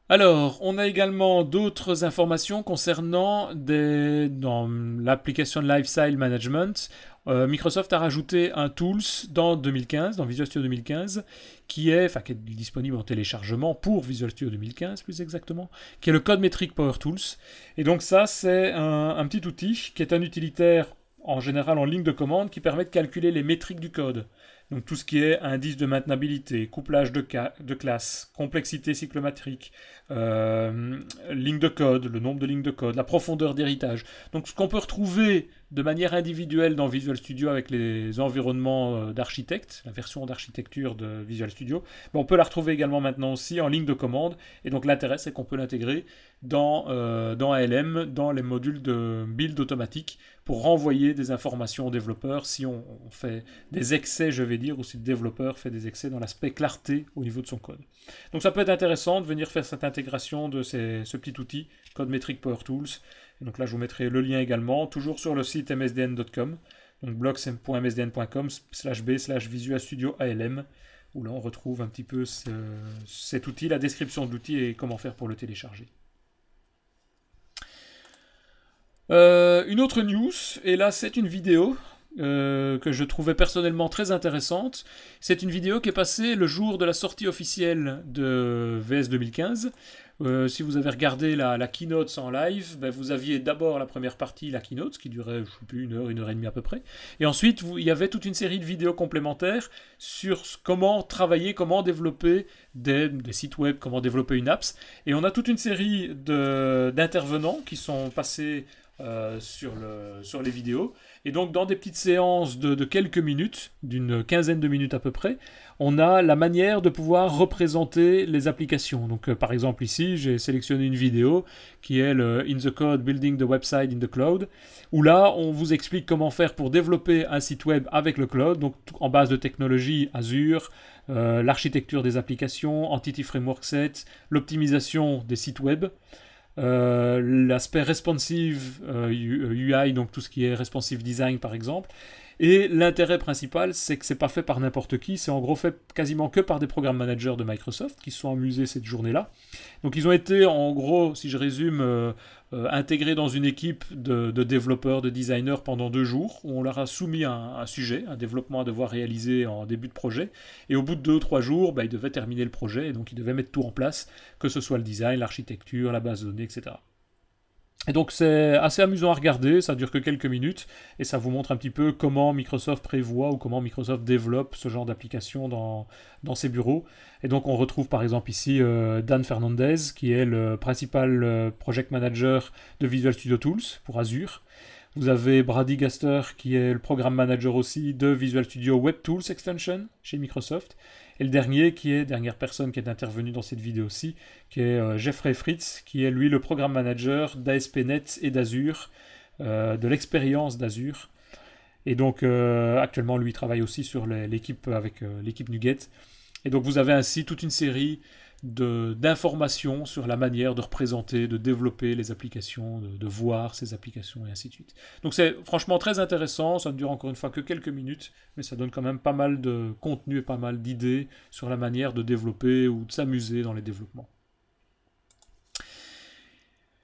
Alors, on a également d'autres informations concernant dans l'application de Lifestyle Management. Microsoft a rajouté un tools dans 2015, dans Visual Studio 2015, qui est disponible en téléchargement pour Visual Studio 2015 plus exactement, qui est le Code Metric Power Tools. Et donc ça, c'est un petit outil qui est un utilitaire en général en ligne de commande qui permet de calculer les métriques du code. Donc tout ce qui est indice de maintenabilité, couplage de classes, complexité cyclométrique, ligne de code, le nombre de lignes de code, la profondeur d'héritage. Donc ce qu'on peut retrouver de manière individuelle dans Visual Studio avec les environnements d'architecte, la version d'architecture de Visual Studio, mais on peut la retrouver également maintenant aussi en ligne de commande. Et donc l'intérêt, c'est qu'on peut l'intégrer dans ALM, dans les modules de build automatique, pour renvoyer des informations aux développeurs si on fait des excès, je vais dire, ou si le développeur fait des excès dans l'aspect clarté au niveau de son code. Donc ça peut être intéressant de venir faire cette intégration de ce petit outil, Code Metric Power Tools. Et donc là, je vous mettrai le lien également, toujours sur le site msdn.com, donc blogs.msdn.com/b/Visual Studio ALM, où là on retrouve un petit peu cet outil, la description de l'outil et comment faire pour le télécharger. Une autre news, et là c'est une vidéo que je trouvais personnellement très intéressante. C'est une vidéo qui est passée le jour de la sortie officielle de VS 2015. Si vous avez regardé la keynote en live, vous aviez d'abord la première partie, la keynote, qui durait, je ne sais plus, une heure et demie à peu près. Et ensuite, il y avait toute une série de vidéos complémentaires sur comment travailler, comment développer des sites web, comment développer une apps. Et on a toute une série d'intervenants qui sont passés sur les vidéos. Et donc dans des petites séances de quelques minutes, d'une quinzaine de minutes à peu près, on a la manière de pouvoir représenter les applications. Donc par exemple ici, j'ai sélectionné une vidéo qui est le In the Code Building the Website in the Cloud, où là on vous explique comment faire pour développer un site web avec le cloud, donc en base de technologie Azure, l'architecture des applications, Entity Framework Set, l'optimisation des sites web. L'aspect responsive UI, donc tout ce qui est responsive design par exemple. Et l'intérêt principal, c'est que c'est pas fait par n'importe qui, c'est en gros fait quasiment que par des programme managers de Microsoft qui se sont amusés cette journée-là. Donc ils ont été en gros, si je résume, intégrés dans une équipe de développeurs, de designers pendant 2 jours, où on leur a soumis un sujet, un développement à devoir réaliser en début de projet, et au bout de 2 ou 3 jours, ils devaient terminer le projet, et donc ils devaient mettre tout en place, que ce soit le design, l'architecture, la base de données, etc. Et donc c'est assez amusant à regarder, ça dure que quelques minutes, et ça vous montre un petit peu comment Microsoft prévoit ou comment Microsoft développe ce genre d'application dans ses bureaux. Et donc on retrouve par exemple ici Dan Fernandez, qui est le principal project manager de Visual Studio Tools pour Azure. Vous avez Brady Gaster, qui est le programme manager aussi de Visual Studio Web Tools Extension chez Microsoft. Et le dernière personne qui est intervenue dans cette vidéo aussi, qui est Jeffrey Fritz, qui est lui le programme manager d'ASP.NET et d'Azure, de l'expérience d'Azure. Et donc actuellement, lui travaille aussi sur l'équipe avec l'équipe NuGet. Et donc vous avez ainsi toute une série d'informations sur la manière de représenter, de développer les applications, de voir ces applications et ainsi de suite. Donc c'est franchement très intéressant, ça ne dure encore une fois que quelques minutes, mais ça donne quand même pas mal de contenu et pas mal d'idées sur la manière de développer ou de s'amuser dans les développements.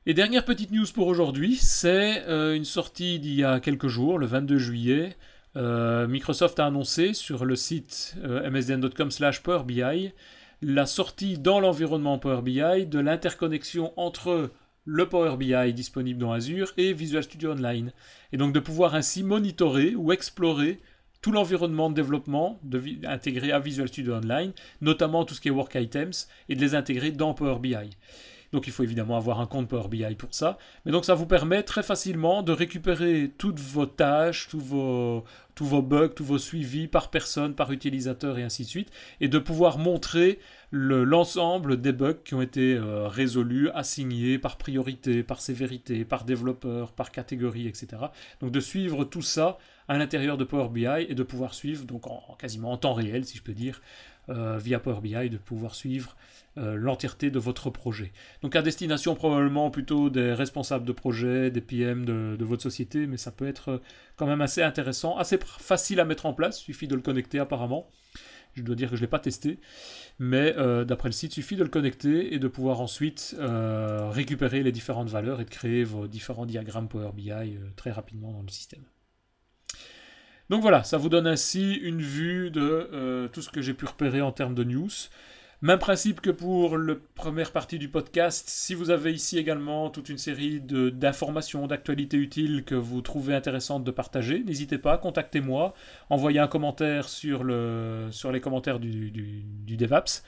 Et dernière petite news pour aujourd'hui, c'est une sortie d'il y a quelques jours, le 22 juillet. Microsoft a annoncé sur le site msdn.com/powerbi la sortie dans l'environnement Power BI de l'interconnexion entre le Power BI disponible dans Azure et Visual Studio Online. Et donc de pouvoir ainsi monitorer ou explorer tout l'environnement de développement intégré à Visual Studio Online, notamment tout ce qui est Work Items, et de les intégrer dans Power BI. Donc il faut évidemment avoir un compte Power BI pour ça. Mais donc ça vous permet très facilement de récupérer toutes vos tâches, tous vos tous vos bugs, tous vos suivis par personne, par utilisateur et ainsi de suite, et de pouvoir montrer l'ensemble des bugs qui ont été résolus, assignés par priorité, par sévérité, par développeur, par catégorie, etc. Donc de suivre tout ça à l'intérieur de Power BI et de pouvoir suivre, donc quasiment en temps réel, si je peux dire, via Power BI, de pouvoir suivre l'entièreté de votre projet. Donc à destination probablement plutôt des responsables de projet, des PM de votre société, mais ça peut être quand même assez intéressant, assez facile à mettre en place, il suffit de le connecter apparemment. Je dois dire que je ne l'ai pas testé, mais d'après le site, il suffit de le connecter et de pouvoir ensuite récupérer les différentes valeurs et de créer vos différents diagrammes Power BI très rapidement dans le système. Donc voilà, ça vous donne ainsi une vue de tout ce que j'ai pu repérer en termes de news. Même principe que pour la première partie du podcast, si vous avez ici également toute une série d'informations, d'actualités utiles que vous trouvez intéressantes de partager, n'hésitez pas, contactez-moi, envoyez un commentaire sur les commentaires du DevApps,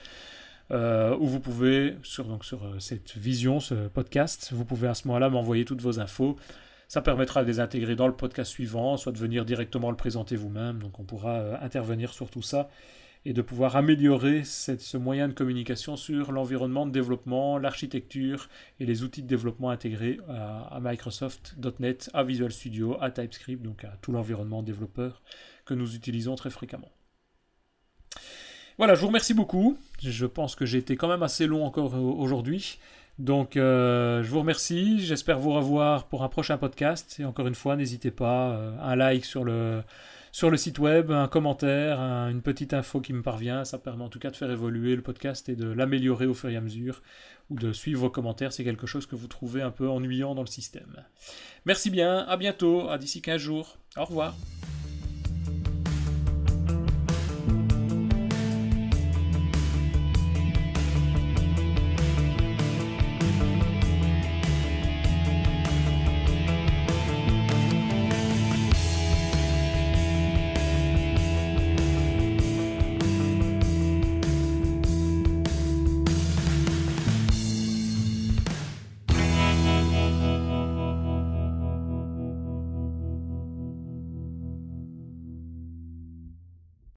où vous pouvez, sur cette vision, ce podcast, vous pouvez à ce moment-là m'envoyer toutes vos infos. Ça permettra de les intégrer dans le podcast suivant, soit de venir directement le présenter vous-même, donc on pourra intervenir sur tout ça et de pouvoir améliorer ce moyen de communication sur l'environnement de développement, l'architecture et les outils de développement intégrés à Microsoft.NET, à Visual Studio, à TypeScript, donc à tout l'environnement développeur que nous utilisons très fréquemment. Voilà, je vous remercie beaucoup. Je pense que j'ai été quand même assez long encore aujourd'hui. Donc, je vous remercie. J'espère vous revoir pour un prochain podcast. Et encore une fois, n'hésitez pas, un like sur le site web, un commentaire, une petite info qui me parvient. Ça permet en tout cas de faire évoluer le podcast et de l'améliorer au fur et à mesure, ou de suivre vos commentaires. C'est quelque chose que vous trouvez un peu ennuyant dans le système. Merci bien, à bientôt, à d'ici 15 jours. Au revoir.